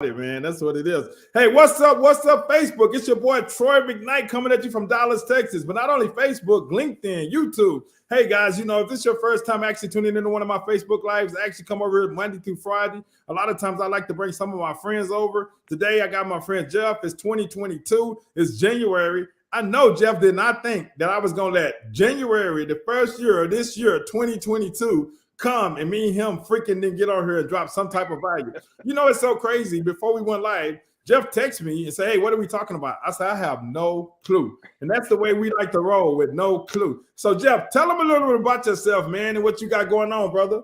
Man, that's what it is. Hey, what's up? What's up, Facebook? It's your boy Troy McKnight coming at you from Dallas, Texas. But not only Facebook, LinkedIn, YouTube. Hey guys, if this is your first time actually tuning into one of my Facebook lives, I actually come over here Monday through Friday. A lot of times I like to bring some of my friends over. Today I got my friend Jeff. It's 2022. It's January. I know Jeff did not think that I was going to let January, the first year of this year, 2022, come and me and him freaking then get on here and drop some type of value. It's so crazy. Before we went live, Jeff texted me and said, hey, what are we talking about? I said, I have no clue. And that's the way we like to roll, with no clue. So Jeff, tell them a little bit about yourself, man, and what you got going on, brother.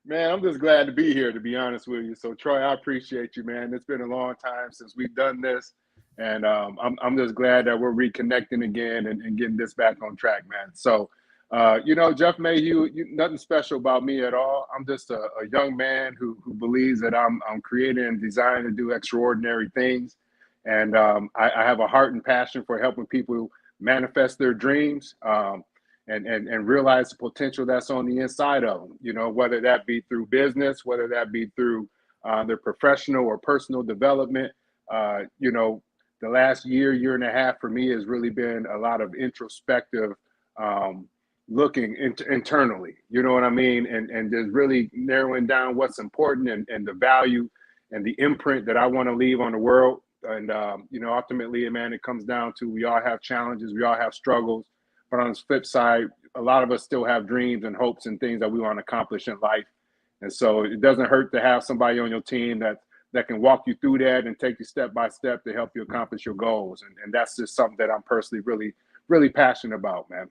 Man, I'm just glad to be here, to be honest with you. So Troy, I appreciate you, man. It's been a long time since we've done this. And I'm just glad that we're reconnecting again and getting this back on track, man. So Jeff Mayhue, nothing special about me at all. I'm just a young man who believes that I'm creating and designed to do extraordinary things. And I have a heart and passion for helping people manifest their dreams and realize the potential that's on the inside of them, whether that be through business, whether that be through their professional or personal development. The last year and a half for me has really been a lot of introspective looking internally, you know what I mean? And just really narrowing down what's important and the value and the imprint that I want to leave on the world. And, ultimately, man, it comes down to we all have challenges, we all have struggles. But on the flip side, a lot of us still have dreams and hopes and things that we want to accomplish in life. And so it doesn't hurt to have somebody on your team that can walk you through that and take you step by step to help you accomplish your goals. And that's just something that I'm personally really, really passionate about, man.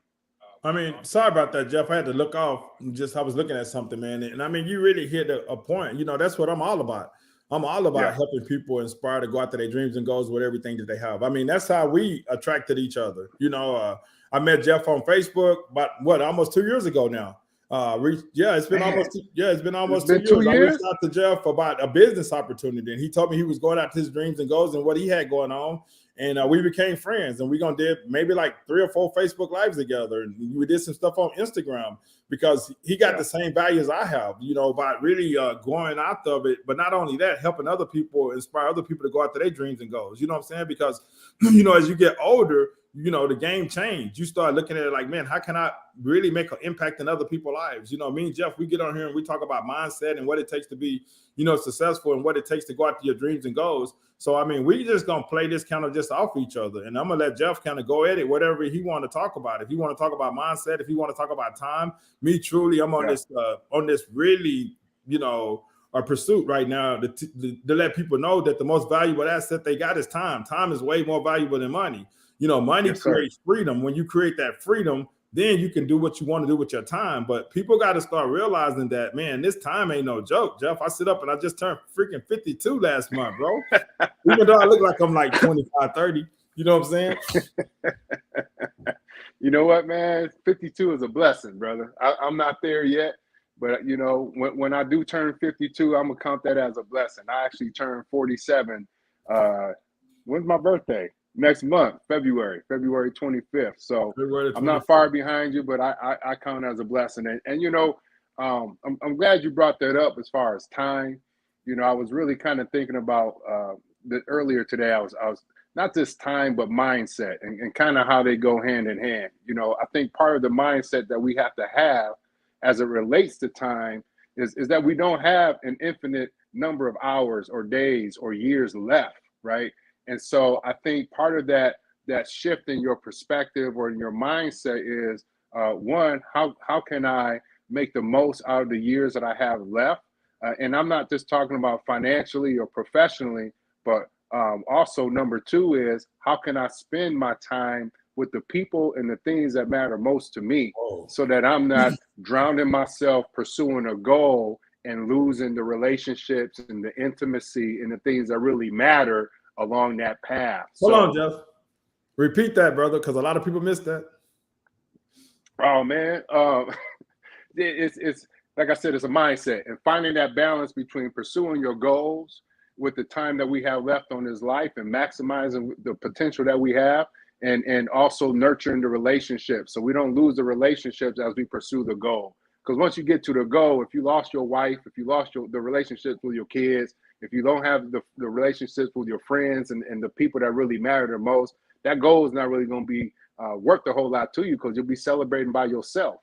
I mean, sorry about that, Jeff. I had to look off. I was looking at something, man. And I mean, you really hit a point. That's what I'm all about. I'm all about helping people inspire to go after their dreams and goals with everything that they have. I mean, that's how we attracted each other. I met Jeff on Facebook about almost 2 years ago now. It's been almost 2 years. I reached out to Jeff about a business opportunity, and he told me he was going after his dreams and goals and what he had going on. And we became friends, and we're going to do maybe like 3 or 4 Facebook Lives together. And we did some stuff on Instagram because he got the same values I have, about really going after it. But not only that, helping other people, inspire other people to go after their dreams and goals. You know what I'm saying? Because, as you get older, the game changed. You start looking at it like, man, how can I really make an impact in other people's lives? Me and Jeff, we get on here and we talk about mindset and what it takes to be, successful and what it takes to go after your dreams and goals. So, I mean, we just going to play this kind of just off each other. And I'm going to let Jeff kind of go at it, whatever he want to talk about. If he want to talk about mindset, if he want to talk about time, me truly, I'm on this really, a pursuit right now to let people know that the most valuable asset they got is time. Time is way more valuable than money. Money creates freedom. When you create that freedom, then you can do what you want to do with your time. But people got to start realizing that, man, this time ain't no joke, Jeff. I sit up and I just turned freaking 52 last month, bro. Even though I look like I'm like 25, 30. You know what I'm saying? You know what, man? 52 is a blessing, brother. I'm not there yet. But, when I do turn 52, I'm going to count that as a blessing. I actually turned 47. When's my birthday? Next month, February 25th. So I'm not far behind you, but I count it as a blessing. And I'm glad you brought that up as far as time. I was really kind of thinking about earlier today. I was not just time, but mindset and kind of how they go hand in hand. I think part of the mindset that we have to have as it relates to time is that we don't have an infinite number of hours or days or years left, right? And so I think part of that shift in your perspective or in your mindset is one, how can I make the most out of the years that I have left? And I'm not just talking about financially or professionally, but also number 2 is how can I spend my time with the people and the things that matter most to me so that I'm not drowning myself pursuing a goal and losing the relationships and the intimacy and the things that really matter along that path. Hold on, Jeff. Repeat that, brother, because a lot of people missed that. Oh man, it's like I said, it's a mindset and finding that balance between pursuing your goals with the time that we have left on this life and maximizing the potential that we have, and also nurturing the relationships so we don't lose the relationships as we pursue the goal. Because once you get to the goal, if you lost your wife, if you lost the relationships with your kids, if you don't have the relationships with your friends and the people that really matter the most, that goal is not really going to be worth a whole lot to you, because you'll be celebrating by yourself.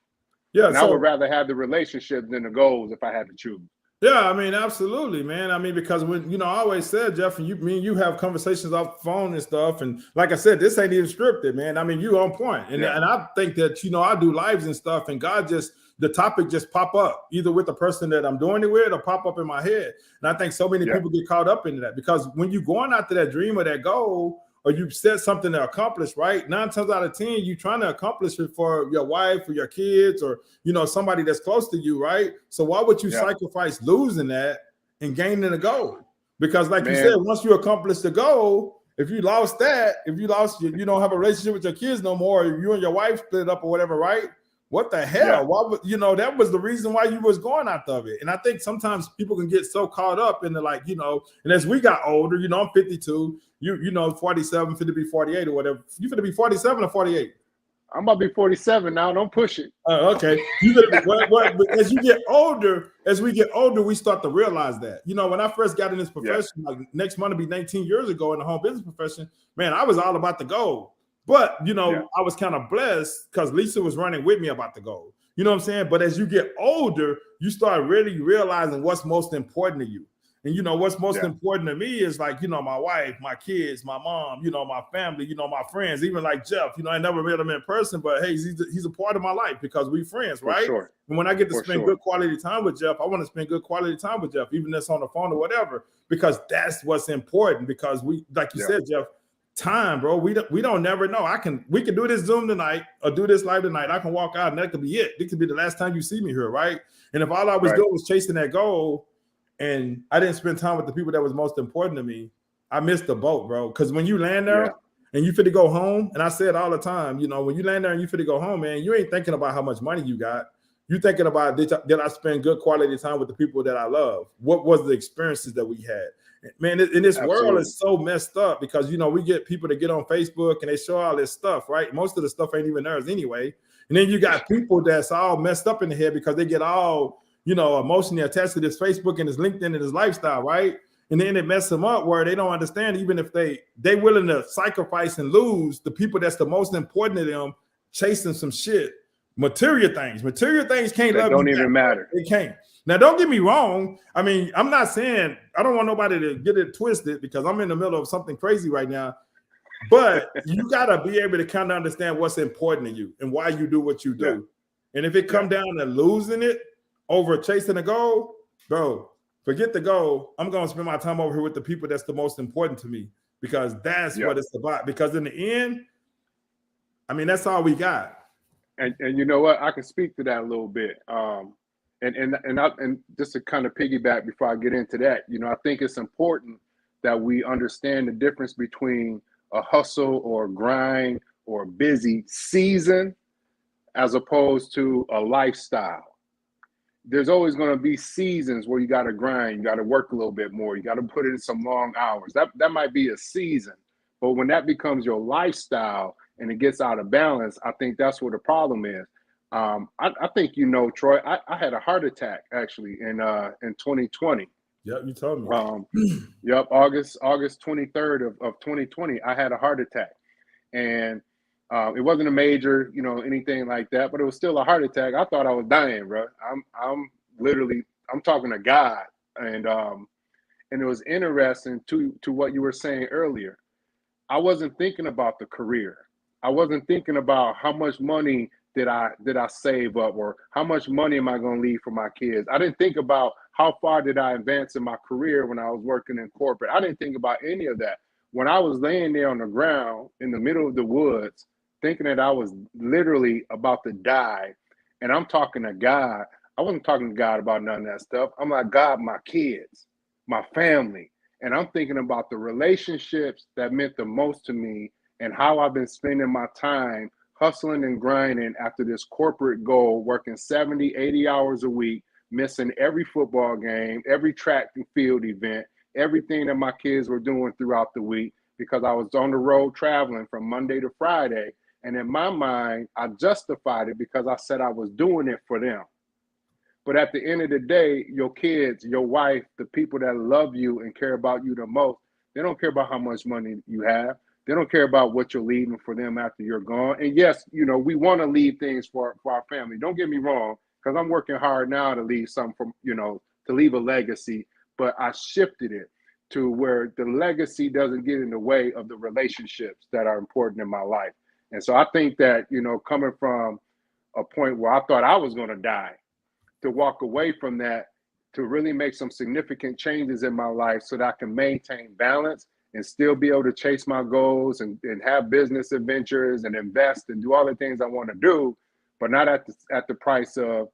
Yeah. And I would rather have the relationship than the goals if I had to choose. Yeah, I mean, absolutely, man. I mean, because when, I always said, Jeff, and you have conversations off the phone and stuff. And like I said, this ain't even scripted, man. I mean, you on point. And I think that, I do lives and stuff, and the topic just pop up either with the person that I'm doing it with or pop up in my head. And I think so many people get caught up into that, because when you're going after that dream or that goal, or you set something to accomplish, right? 9 times out of 10, you're trying to accomplish it for your wife or your kids, or, somebody that's close to you, right? So why would you sacrifice losing that and gaining the goal? Because like you said, once you accomplish the goal, if you lost you don't have a relationship with your kids no more, or you and your wife split up or whatever, right? What the hell? Why would, that was the reason why you was going out of it. And I think sometimes people can get so caught up in the, like, and as we got older, I'm 52, you 47, fit to be 48 or whatever. You fit to be 47 or 48? I'm about to be 47 now. Don't push it. Okay. As you get older, we start to realize that. When I first got in this profession, like next month will be 19 years ago in the home business profession, man, I was all about the goal. But, I was kind of blessed because Lisa was running with me about the goal. You know what I'm saying? But as you get older, you start really realizing what's most important to you. And, what's most important to me is, like, my wife, my kids, my mom, my family, my friends, even like Jeff. I never met him in person, but hey, he's a part of my life because we friends, right? Sure. And when I get to spend good quality time with Jeff, I want to spend good quality time with Jeff, even if it's on the phone or whatever, because that's what's important. Because we, like you said, Jeff, time, bro. We don't never know. We can do this Zoom tonight or do this live tonight. I can walk out and that could be it. It could be the last time you see me here, right? And if all I was doing was chasing that goal and I didn't spend time with the people that was most important to me, I missed the boat, bro. Because when you land there and you fit to go home, and I say it all the time, when you land there and you fit to go home, man, you ain't thinking about how much money you got. You thinking about, did I spend good quality time with the people that I love? What was the experiences that we had? Man, in this world is so messed up because, we get people to get on Facebook and they show all this stuff, right? Most of the stuff ain't even theirs anyway. And then you got people that's all messed up in the head because they get all, emotionally attached to this Facebook and this LinkedIn and this lifestyle, right? And then it messes them up where they don't understand, even if they willing to sacrifice and lose the people that's the most important to them, chasing some shit. Material things can't love you. Don't even matter. It can't. Now, don't get me wrong. I mean, I'm not saying I don't want nobody to get it twisted because I'm in the middle of something crazy right now. But you got to be able to kind of understand what's important to you and why you do what you do. Yeah. And if it come down to losing it over chasing a goal, bro, forget the goal. I'm going to spend my time over here with the people that's the most important to me because that's what it's about. Because in the end, I mean, that's all we got. And you know what? I can speak to that a little bit. And just to kind of piggyback before I get into that, I think it's important that we understand the difference between a hustle or grind or busy season as opposed to a lifestyle. There's always going to be seasons where you got to grind, you got to work a little bit more, you got to put in some long hours. That might be a season, but when that becomes your lifestyle and it gets out of balance, I think that's where the problem is. I think Troy, I had a heart attack actually in 2020. Yep, you told me. August 23rd of 2020, I had a heart attack, and it wasn't a major, anything like that, but it was still a heart attack. I thought I was dying, bro. I'm talking to God, and it was interesting to what you were saying earlier. I wasn't thinking about the career. I wasn't thinking about how much money did I save up or how much money am I going to leave for my kids. I didn't think about how far did I advance in my career when I was working in corporate. I didn't think about any of that. When I was laying there on the ground in the middle of the woods, thinking that I was literally about to die, and I'm talking to God. I wasn't talking to God about none of that stuff. I'm like, God, my kids, my family. And I'm thinking about the relationships that meant the most to me and how I've been spending my time hustling and grinding after this corporate goal, working 70, 80 hours a week, missing every football game, every track and field event, everything that my kids were doing throughout the week, because I was on the road traveling from Monday to Friday. And in my mind, I justified it because I said I was doing it for them. But at the end of the day, your kids, your wife, the people that love you and care about you the most, they don't care about how much money you have. They don't care about what you're leaving for them after you're gone. And yes, we want to leave things for our family. Don't get me wrong, because I'm working hard now to leave some to leave a legacy. But I shifted it to where the legacy doesn't get in the way of the relationships that are important in my life. And so I think that, coming from a point where I thought I was going to die, to walk away from that, to really make some significant changes in my life so that I can maintain balance and still be able to chase my goals and have business adventures and invest and do all the things I want to do, but not at the price of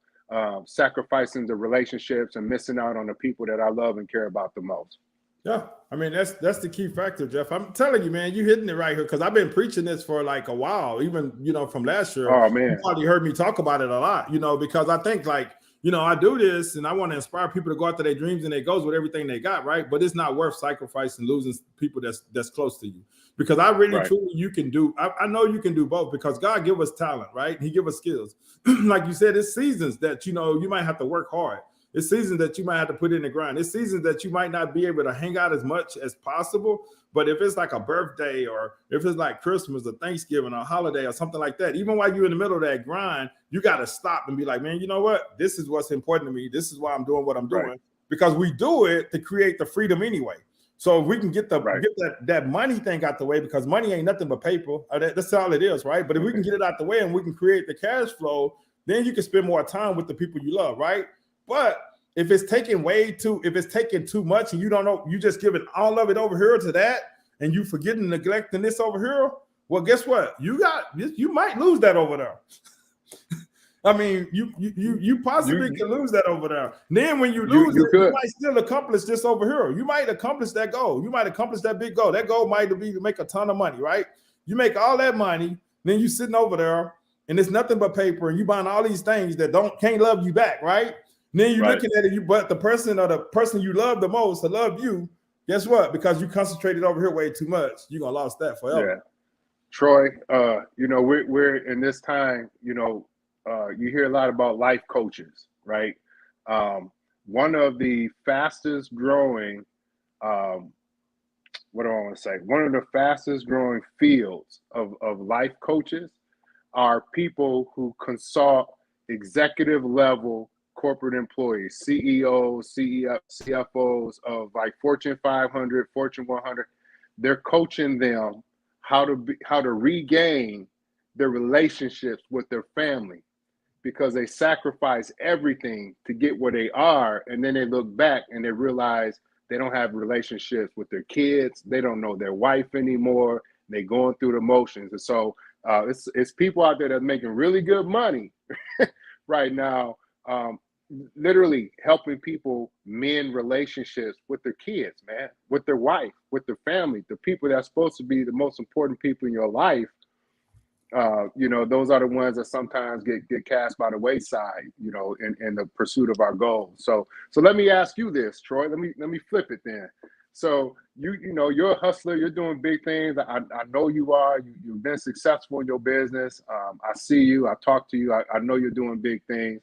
sacrificing the relationships and missing out on the people that I love and care about the most. Yeah, I mean, that's the key factor, Jeff. I'm telling you, man, you're hitting it right here, because I've been preaching this for like a while, even from last year. Oh man, you probably heard me talk about it a lot, because I think like, I do this and I want to inspire people to go after their dreams and their goals with everything they got, right? But it's not worth sacrificing, losing people that's close to you, because I really truly you can do. I know you can do both, because God give us talent, right? He give us skills. Like you said, it's seasons that you might have to work hard. It's seasons that you might have to put in the grind. It's seasons that you might not be able to hang out as much as possible. But if it's like a birthday, or if it's like Christmas or Thanksgiving or a holiday or something like that, even while you're in the middle of that grind, you got to stop and be like, man, you know what? This is what's important to me. This is why I'm doing what I'm doing, because we do it to create the freedom anyway. So if we can get that money thing out the way, because money ain't nothing but paper. That's all it is, right? But if we can get it out the way and we can create the cash flow, then you can spend more time with the people you love, right? But if it's taking too much and you don't know, you just giving all of it over here to that, and you forgetting, neglecting this over here, well, guess what? You might lose that over there. I mean, you possibly can lose that over there. And then when you lose it, you might still accomplish this over here. You might accomplish that goal. You might accomplish that big goal. That goal might be to make a ton of money, right? You make all that money, then you sitting over there, and it's nothing but paper, and you buying all these things that can't love you back, right? And then you're looking at it, but the person you love the most to love you, guess what? Because you concentrated over here way too much, you're gonna lose that forever. Yeah. Troy, we're in this time, you hear a lot about life coaches, right? One of the fastest growing, what do I want to say? One of the fastest growing fields of life coaches are people who consult executive level corporate employees, CEOs, CFOs of like Fortune 500, Fortune 100. They're coaching them how to regain their relationships with their family, because they sacrifice everything to get where they are, and then they look back and they realize they don't have relationships with their kids. They don't know their wife anymore. They're going through the motions, and so it's people out there that are making really good money right now. Literally helping people mend relationships with their kids, man, with their wife, with their family, the people that's supposed to be the most important people in your life. Those are the ones that sometimes get cast by the wayside, in the pursuit of our goals. So let me ask you this, Troy. Let me flip it then. So you're a hustler. You're doing big things. I know you are. You've been successful in your business. I see you. I talk to you. I know you're doing big things.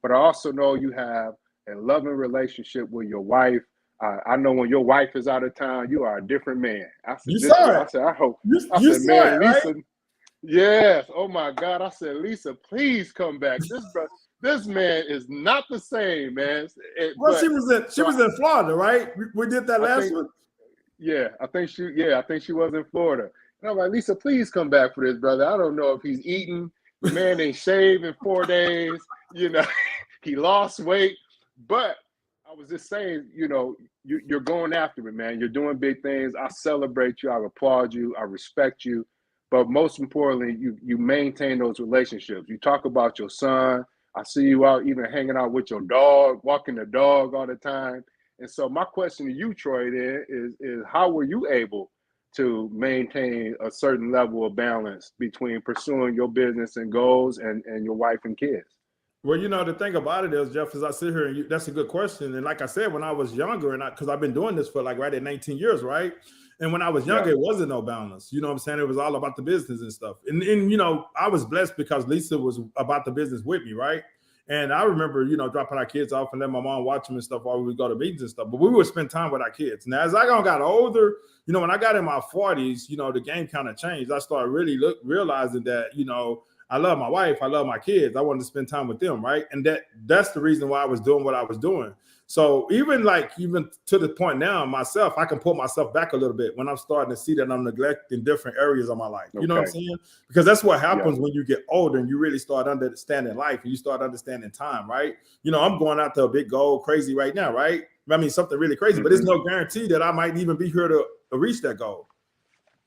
But I also know you have a loving relationship with your wife. I know when your wife is out of town, you are a different man. I said, I hope. I said, man, Lisa. Right? Yes. Oh my God. I said, Lisa, please come back. This man is not the same, man. She was in Florida, right? We did that last one. Yeah, I think she was in Florida. And I'm like, Lisa, please come back for this, brother. I don't know if he's eating. The man ain't shaved in 4 days. He lost weight. But I was just saying, you're going after it, man. You're doing big things. I celebrate you. I applaud you. I respect you. But most importantly, you maintain those relationships. You talk about your son. I see you out even hanging out with your dog, walking the dog all the time. And so my question to you, Troy, then is how were you able to maintain a certain level of balance between pursuing your business and goals and your wife and kids? Well, the thing about it is, Jeff, as I sit here, and that's a good question. And like I said, when I was younger, and because I've been doing this for like right at 19 years, right? And when I was younger, It wasn't no balance. You know what I'm saying? It was all about the business and stuff. And I was blessed because Lisa was about the business with me, right? And I remember, dropping our kids off and letting my mom watch them and stuff while we would go to meetings and stuff. But we would spend time with our kids. Now, as I got older, when I got in my 40s, the game kind of changed. I started really realizing that, I love my wife, I love my kids. I wanted to spend time with them, right? And that's the reason why I was doing what I was doing. So even to the point now, myself, I can pull myself back a little bit when I'm starting to see that I'm neglecting different areas of my life. You know what I'm saying? Because that's what happens when you get older and you really start understanding life and you start understanding time, right? I'm going out to a big goal crazy right now, right? I mean, something really crazy, but there's no guarantee that I might even be here to reach that goal.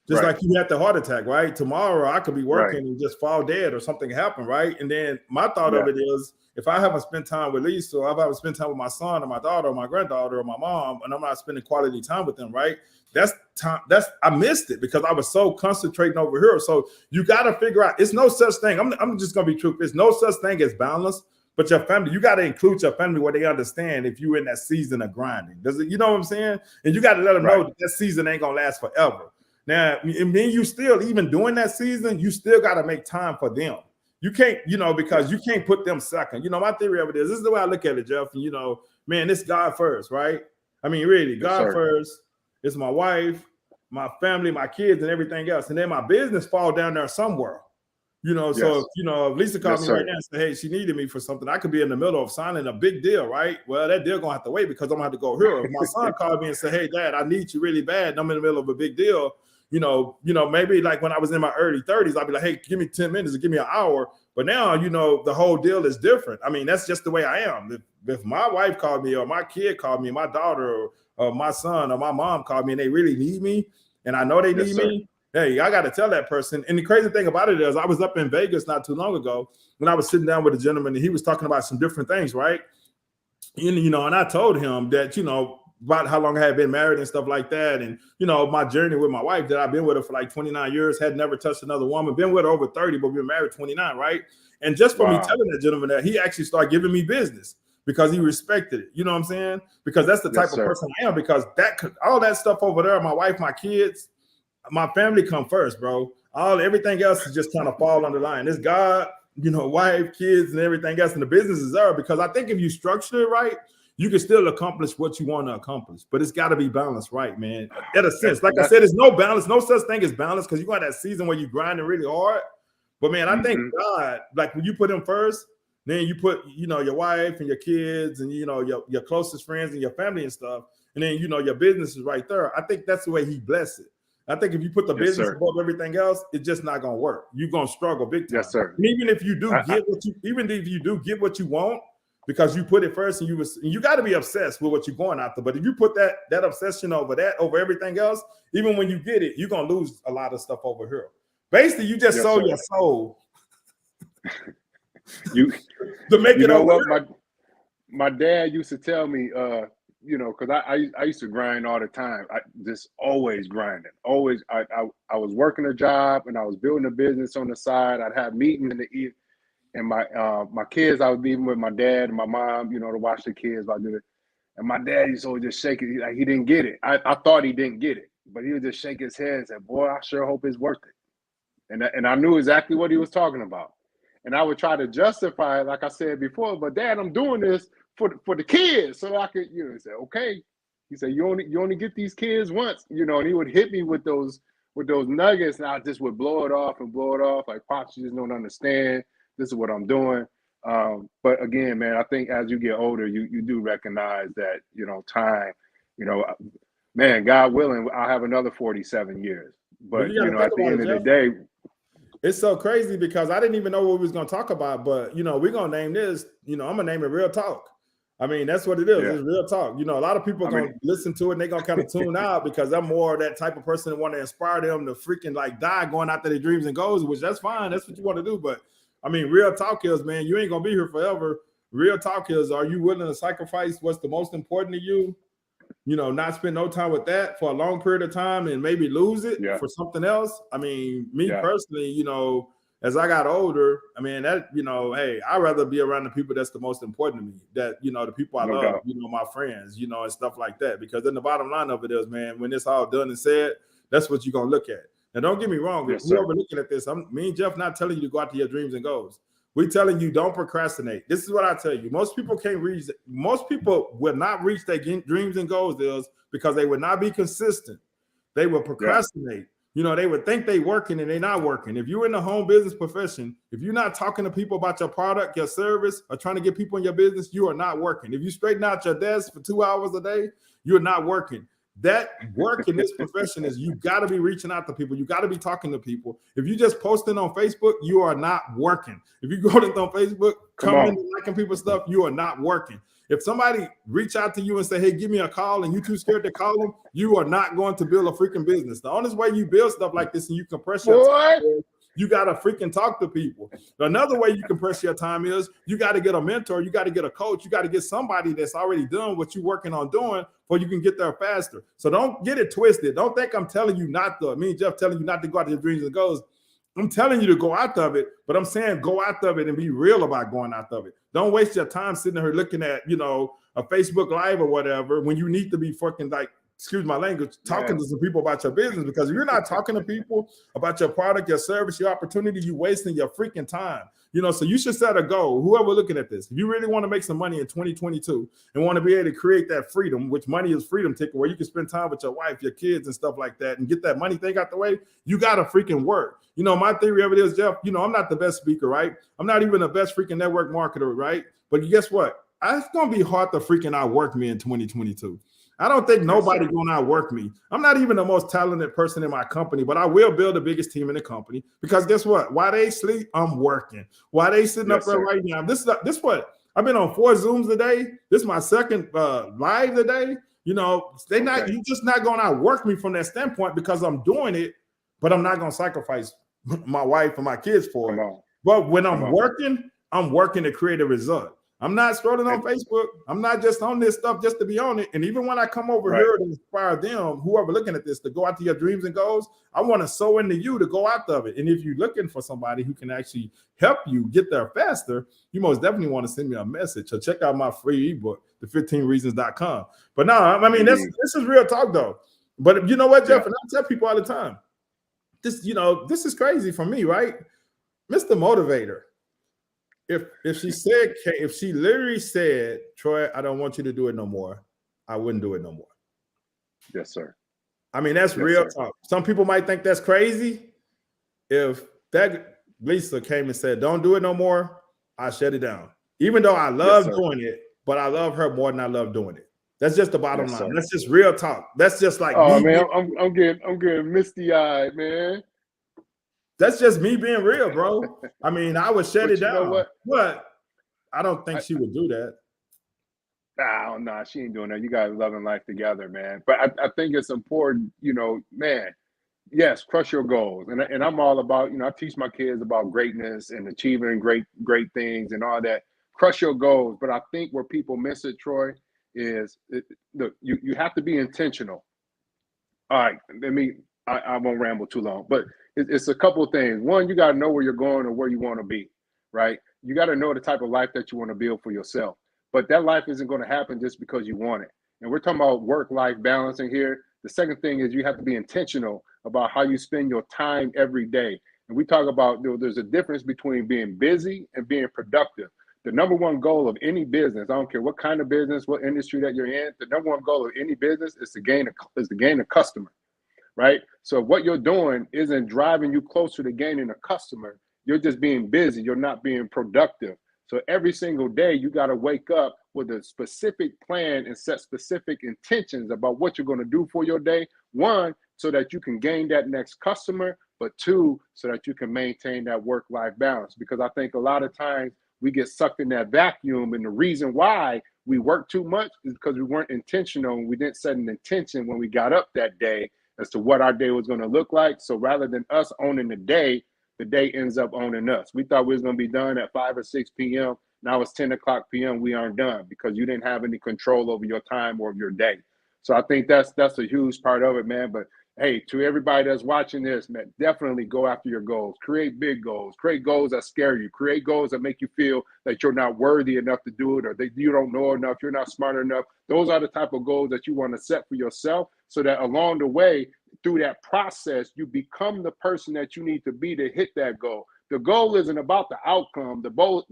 Just like you had the heart attack, right? Tomorrow I could be working and just fall dead or something happen, right? And then my thought of it is, if I haven't spent time with Lisa, or if I haven't spent time with my son or my daughter or my granddaughter or my mom, and I'm not spending quality time with them, right? That's time. I missed it because I was so concentrating over here. So you got to figure out, it's no such thing. I'm just going to be truthful. There's no such thing as balance. But your family, you got to include your family where they understand if you're in that season of grinding. You know what I'm saying? And you got to let them know that season ain't going to last forever. Now, and then you still, even during that season, you still got to make time for them. You can't, because you can't put them second. My theory of it is, this is the way I look at it, Jeff. And, man, it's God first, right? I mean, really, God first. It's my wife, my family, my kids, and everything else. And then my business fall down there somewhere. So, if Lisa called me right now and said, hey, she needed me for something, I could be in the middle of signing a big deal, right? Well, that deal going to have to wait because I'm going to have to go here. If my son called me and said, hey, Dad, I need you really bad, and I'm in the middle of a big deal, maybe like when I was in my early 30s, I'd be like, hey, give me 10 minutes or give me an hour. But now, the whole deal is different. I mean, that's just the way I am. If my wife called me or my kid called me, my daughter or my son or my mom called me and they really need me, and I know they need me, hey, I got to tell that person. And the crazy thing about it is, I was up in Vegas not too long ago when I was sitting down with a gentleman and he was talking about some different things, right? And I told him that, about how long I had been married and stuff like that. And, my journey with my wife, that I've been with her for like 29 years, had never touched another woman, been with her over 30, but we've been married 29, right? And just for me telling that gentleman that, he actually started giving me business because he respected it. You know what I'm saying? Because that's the type of person I am, because all that stuff over there, my wife, my kids, my family come first, bro. Everything else is just kind of fall under line. It's God, wife, kids, and everything else. And the business is there, because I think if you structure it right, you can still accomplish what you want to accomplish, but it's got to be balanced, right, man? In a sense, like I said, there's no balance, no such thing as balance, because you got that season where you grinding really hard. But man, I think God, like when you put him first, then you put, your wife and your kids and, your closest friends and your family and stuff. And then, your business is right there. I think that's the way he blessed it. I think if you put the business above everything else, it's just not going to work. You're going to struggle big time. Yes, sir. And even if you do get what you want, because you put it first, and you got to be obsessed with what you're going after. But if you put that obsession over everything else, even when you get it, you're going to lose a lot of stuff over here. Basically, you just sold your soul. To make it over. What my dad used to tell me, because I used to grind all the time. I just always grinding. Always, I was working a job and I was building a business on the side. I'd have meetings in the evening. And my kids, I was leaving with my dad and my mom, to watch the kids. I did it. And my dad used to always just shake it. He didn't get it. I thought he didn't get it, but he would just shake his head and say, boy, I sure hope it's worth it. And I knew exactly what he was talking about. And I would try to justify it, like I said before, but Dad, I'm doing this for the kids. So I could, he said, okay. He said, you only get these kids once, and he would hit me with those nuggets, and I just would blow it off. Like, Pops, you just don't understand. This is what I'm doing. But again, man, I think as you get older, you do recognize that, time, man, God willing, I'll have another 47 years. But, at the end of the day. It's so crazy because I didn't even know what we was going to talk about. But, we're going to name this, I'm going to name it Real Talk. I mean, that's what it is. Yeah. It's real talk. A lot of people are going to listen to it and they're going to kind of tune out because I'm more that type of person that want to inspire them to freaking like die going after their dreams and goals, which that's fine. That's what you want to do. But I mean, real talk is, man, you ain't going to be here forever. Real talk is, are you willing to sacrifice what's the most important to you? Not spend no time with that for a long period of time and maybe lose it for something else. I mean, me personally, as I got older, I mean, that, hey, I'd rather be around the people that's the most important to me, that, the people I love, my friends, and stuff like that. Because then the bottom line of it is, man, when it's all done and said, that's what you're going to look at. Now, don't get me wrong. Whoever looking at this, me and Jeff not telling you to go out to your dreams and goals. We're telling you don't procrastinate. This is what I tell you. Most people can't reach. Most people will not reach their dreams and goals because they would not be consistent. They will procrastinate. You know, they would think they working and they're not working. If you're in the home business profession, if you're not talking to people about your product, your service, or trying to get people in your business, you are not working. If you straighten out your desk for 2 hours a day, you're not working. That work in this profession is you got to be reaching out to people. You got to be talking to people. If you just posting on Facebook, you are not working. If you go on Facebook, commenting and liking people's stuff, you are not working. If somebody reach out to you and say, hey, give me a call, and you too scared to call them, you are not going to build a freaking business. The honest way you build stuff like this and you compress your time, you got to freaking talk to people. Another way you compress your time is you got to get a mentor, you got to get a coach, you got to get somebody that's already done what you're working on doing before you can get there faster. So don't get it twisted. Don't think I'm telling you not to, me and Jeff telling you not to go out to your dreams and goals. I'm telling you to go out of it, but I'm saying go out of it and be real about going out of it. Don't waste your time sitting here looking at, you know, a Facebook Live or whatever when you need to be fucking like, excuse my language, talking to some people about your business, because if you're not talking to people about your product, your service, your opportunity, you're wasting your freaking time. You know, so you should set a goal. Whoever looking at this, if you really want to make some money in 2022 and want to be able to create that freedom, which money is freedom ticket, where you can spend time with your wife, your kids and stuff like that and get that money thing out the way, you got to freaking work. You know, my theory of it is, Jeff, you know, I'm not the best speaker, right? I'm not even the best freaking network marketer, right? But guess what? It's going to be hard to freaking outwork me in 2022. I don't think nobody going to outwork me. I'm not even the most talented person in my company, but I will build the biggest team in the company, because guess what? While they sleep, I'm working. While they sitting up there right now, this what I've been on 4 Zooms today. This is my second live today. You know, you just not going to outwork me from that standpoint, because I'm doing it, but I'm not going to sacrifice my wife and my kids for it. But when I'm working to create a result. I'm not scrolling on Facebook. I'm not just on this stuff just to be on it. And even when I come over here to inspire them, whoever looking at this, to go out to your dreams and goals, I want to sow into you to go out of it. And if you're looking for somebody who can actually help you get there faster, you most definitely want to send me a message or check out my free ebook, the15reasons.com. But no, I mean, this is real talk though. But you know what, Jeff? And I tell people all the time, this is crazy for me, right? Mr. Motivator. If she literally said, Troy, I don't want you to do it no more, I wouldn't do it no more. Yes, sir. I mean, that's real talk. Some people might think that's crazy. If that Lisa came and said, don't do it no more, I shut it down. Even though I love doing it, but I love her more than I love doing it. That's just the bottom line. That's just real talk. That's just like I'm getting misty-eyed, man. That's just me being real, bro. I mean, I would shut it down, but I don't think she would do that. Nah, she ain't doing that. You guys loving life together, man. But I think it's important, you know, man. Yes, crush your goals, and I'm all about, you know, I teach my kids about greatness and achieving great things and all that. Crush your goals, but I think where people miss it, Troy, is you have to be intentional. All right, I won't ramble too long, but it's a couple of things. One, you got to know where you're going or where you want to be, right? You got to know the type of life that you want to build for yourself. But that life isn't going to happen just because you want it. And we're talking about work-life balancing here. The second thing is you have to be intentional about how you spend your time every day. And we talk about there's a difference between being busy and being productive. The number one goal of any business, I don't care what kind of business, what industry that you're in, the number one goal of any business is to gain a customer. Right? So what you're doing isn't driving you closer to gaining a customer. You're just being busy. You're not being productive. So every single day, you got to wake up with a specific plan and set specific intentions about what you're going to do for your day. One, so that you can gain that next customer, but two, so that you can maintain that work-life balance. Because I think a lot of times we get sucked in that vacuum. And the reason why we work too much is because we weren't intentional and we didn't set an intention when we got up that day as to what our day was going to look like. So rather than us owning the day ends up owning us. We thought we was going to be done at 5 or 6 p.m. Now it's 10 o'clock p.m. We aren't done because you didn't have any control over your time or your day. So I think that's a huge part of it, man. But hey, to everybody that's watching this, man, definitely go after your goals. Create big goals. Create goals that scare you. Create goals that make you feel that you're not worthy enough to do it, or that you don't know enough, you're not smart enough. Those are the type of goals that you want to set for yourself, so that along the way, through that process, you become the person that you need to be to hit that goal. The goal isn't about the outcome. The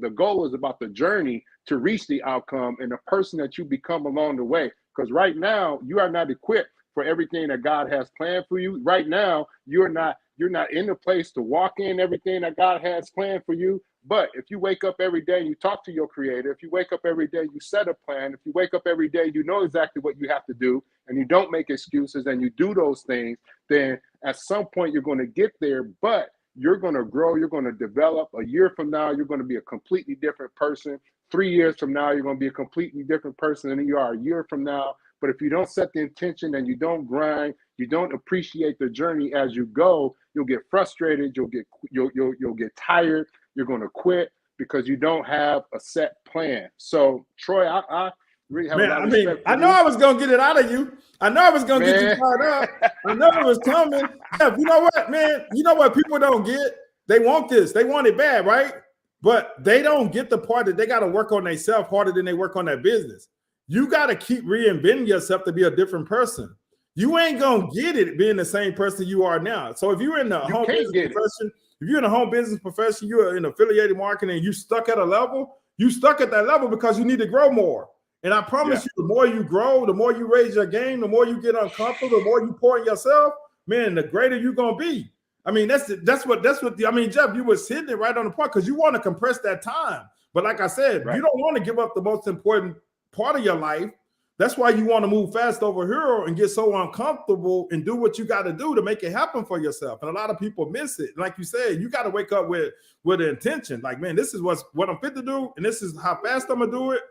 goal is about the journey to reach the outcome and the person that you become along the way. Because right now, you are not equipped for everything that God has planned for you. Right now, you're not in the place to walk in everything that God has planned for you. But if you wake up every day and you talk to your creator, if you wake up every day, you set a plan, if you wake up every day, you know exactly what you have to do, and you don't make excuses and you do those things, then at some point you're going to get there, but you're going to grow, you're going to develop. A year from now, you're going to be a completely different person. 3 years from now, you're going to be a completely different person than you are a year from now. But if you don't set the intention and you don't grind, you don't appreciate the journey as you go, you'll get frustrated, you'll get tired, you're going to quit because you don't have a set plan. So, Troy, I really have a lot of respect for I know you. I was going to get it out of you. I know I was going to get you fired up. I know it was coming. Yeah, you know what, man? You know what people don't get? They want this. They want it bad, right? But they don't get the part that they got to work on themselves harder than they work on their business. You got to keep reinventing yourself to be a different person. You ain't going to get it being the same person you are now. So if you're in the home business profession, if you're in a home business profession, you're in affiliated marketing, and you stuck at a level, you stuck at that level because you need to grow more. And I promise you, the more you grow, the more you raise your game, the more you get uncomfortable, the more you pour in yourself, man, the greater you're going to be. I mean, that's what I mean, Jeff, you was hitting it right on the point because you want to compress that time. But like I said, you don't want to give up the most important part of your life. That's why you want to move fast over here and get so uncomfortable and do what you got to do to make it happen for yourself. And a lot of people miss it. Like you said, you got to wake up with the intention. Like, man, this is what I'm fit to do, and this is how fast I'm gonna do it.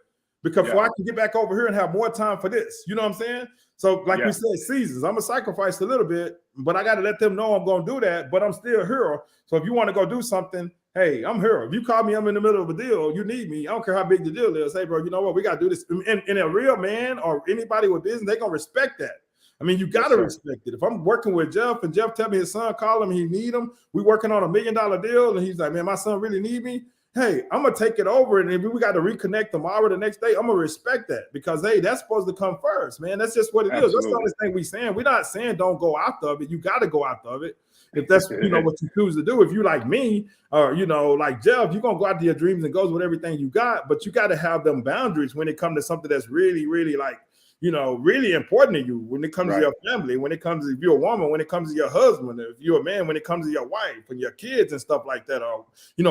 Because before I can get back over here and have more time for this, you know what I'm saying? So, like we said, seasons. I'm gonna sacrifice a little bit, but I got to let them know I'm gonna do that. But I'm still here. So if you want to go do something, hey, I'm here. If you call me, I'm in the middle of a deal. You need me. I don't care how big the deal is. Hey, bro, you know what? We got to do this. And a real man or anybody with business, they're going to respect that. I mean, you got to respect it. If I'm working with Jeff and Jeff tell me his son call him, he need him. We working on $1 million deal. And he's like, man, my son really need me. Hey, I'm going to take it over. And if we got to reconnect tomorrow, the next day, I'm going to respect that because, hey, that's supposed to come first, man. That's just what it is. That's the only thing we're saying. We're not saying don't go after it. You got to go after it. If that's, what you choose to do. If you like me or, like Jeff, you're going to go out to your dreams and goals with everything you got, but you got to have them boundaries when it comes to something that's really, really like, really important to you, when it comes to your family, when it comes to, if you're a woman, when it comes to your husband, if you're a man, when it comes to your wife and your kids and stuff like that, or,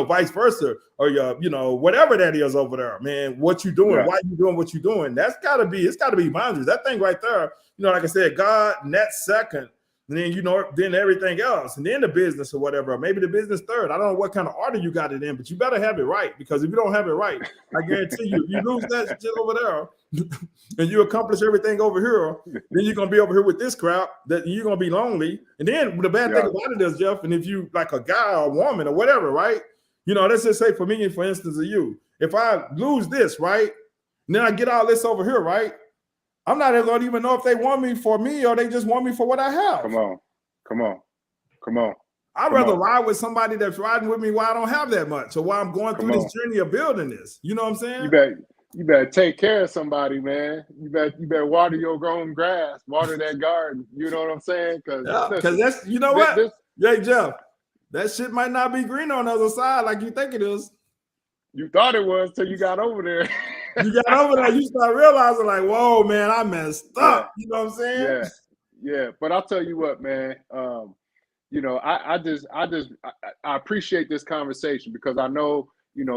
vice versa, or your, whatever that is over there, man, what you doing, why you doing what you doing, it's got to be boundaries. That thing right there, like I said, God, and that second, and then, then everything else, and then the business or whatever, or maybe the business third. I don't know what kind of order you got it in, but you better have it right, because if you don't have it right, I guarantee you, if you lose that shit over there and you accomplish everything over here, then you're going to be over here with this crowd that you're going to be lonely. And then the bad thing about it is, Jeff, and if you like a guy or a woman or whatever, right? Let's just say for me, for instance, of you, if I lose this, right, and then I get all this over here, right? I'm not going to even know if they want me for me or they just want me for what I have. Come on. I'd rather ride with somebody that's riding with me while I don't have that much, or while I'm going through this journey of building this. You know what I'm saying? You better take care of somebody, man. You better water your own grass, water that garden. You know what I'm saying? Because that's, hey, Jeff, that shit might not be green on the other side like you think it is. You thought it was till you got over there. You got over there, you start realizing like, whoa, man, I messed up. You know what I'm saying? Yeah. But I'll tell you what, man. I appreciate this conversation because I know,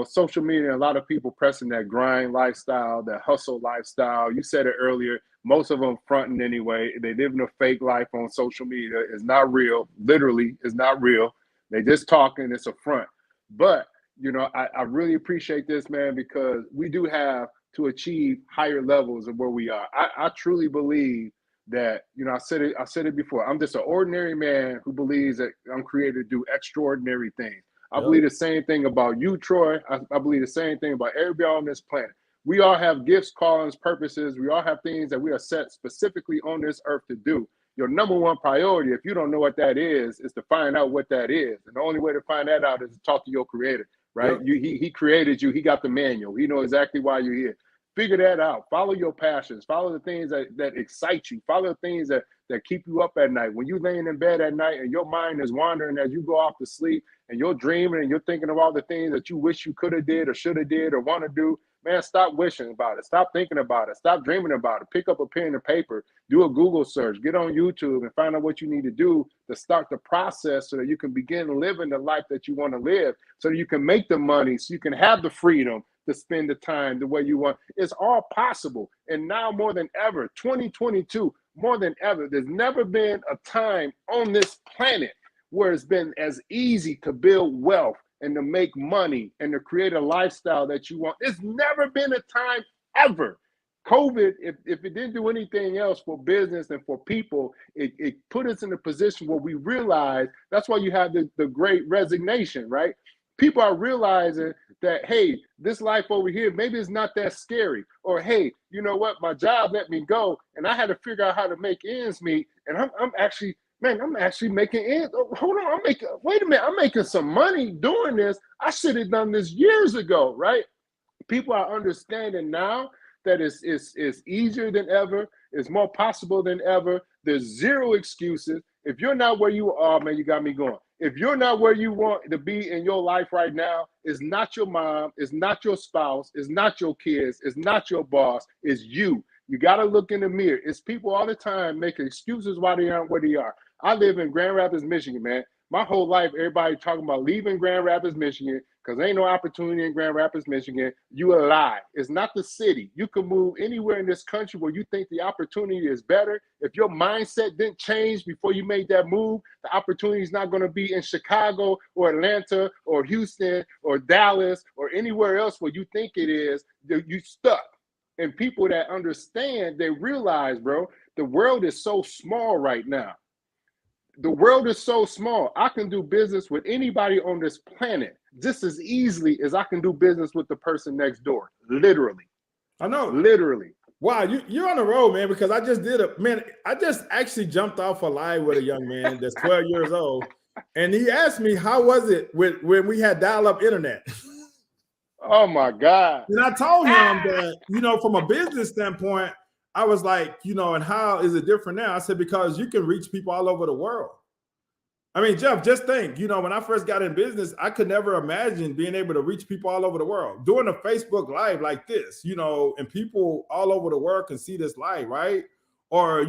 social media, a lot of people pressing that grind lifestyle, that hustle lifestyle. You said it earlier. Most of them fronting anyway. They living a fake life on social media. It's not real. Literally, it's not real. They just talking. It's a front. But I really appreciate this, man, because we do have to achieve higher levels of where we are. I truly believe that, I said it before. I'm just an ordinary man who believes that I'm created to do extraordinary things. I believe the same thing about you, Troy. I believe the same thing about everybody on this planet. We all have gifts, callings, purposes. We all have things that we are set specifically on this earth to do. Your number one priority, if you don't know what that is to find out what that is. And the only way to find that out is to talk to your creator. Right? He created you. He got the manual. He knows exactly why you're here. Figure that out. Follow your passions. Follow the things that excite you. Follow the things that that keep you up at night. When you're laying in bed at night and your mind is wandering as you go off to sleep and you're dreaming and you're thinking of all the things that you wish you could have did or should have did or want to do, man, stop wishing about it. Stop thinking about it. Stop dreaming about it. Pick up a pen and paper, do a Google search, get on YouTube and find out what you need to do to start the process so that you can begin living the life that you want to live, so that you can make the money, so you can have the freedom to spend the time the way you want. It's all possible. And now more than ever, 2022, more than ever, there's never been a time on this planet where it's been as easy to build wealth and to make money and to create a lifestyle that you want. It's never been a time ever. COVID, if it didn't do anything else for business and for people, it put us in a position where we realize, that's why you have the great resignation, right? People are realizing that, hey, this life over here, maybe it's not that scary. Or, hey, you know what? My job let me go and I had to figure out how to make ends meet. And I'm actually making ends. Oh, hold on, wait a minute, I'm making some money doing this. I should have done this years ago, right? People are understanding now that it's easier than ever. It's more possible than ever. There's zero excuses. If you're not where you are, man, you got me going. If you're not where you want to be in your life right now, it's not your mom, it's not your spouse, it's not your kids, it's not your boss, it's you. You got to look in the mirror. It's people all the time making excuses why they aren't where they are. I live in Grand Rapids, Michigan, man. My whole life, everybody talking about leaving Grand Rapids, Michigan, because there ain't no opportunity in Grand Rapids, Michigan. You a lie. It's not the city. You can move anywhere in this country where you think the opportunity is better. If your mindset didn't change before you made that move, the opportunity is not going to be in Chicago or Atlanta or Houston or Dallas or anywhere else where you think it is. You stuck. And people that understand, they realize, bro, the world is so small right now. The world is so small. I can do business with anybody on this planet just as easily as I can do business with the person next door. Literally. I know. Literally. Wow, you're on the road, man, because I just actually jumped off a live with a young man that's 12 years old. And he asked me, how was it when we had dial-up internet? Oh my God. And I told him that, from a business standpoint, I was like, and how is it different now? I said, because you can reach people all over the world. I mean, Jeff, just think, when I first got in business, I could never imagine being able to reach people all over the world. Doing a Facebook Live like this, and people all over the world can see this live, right? Or,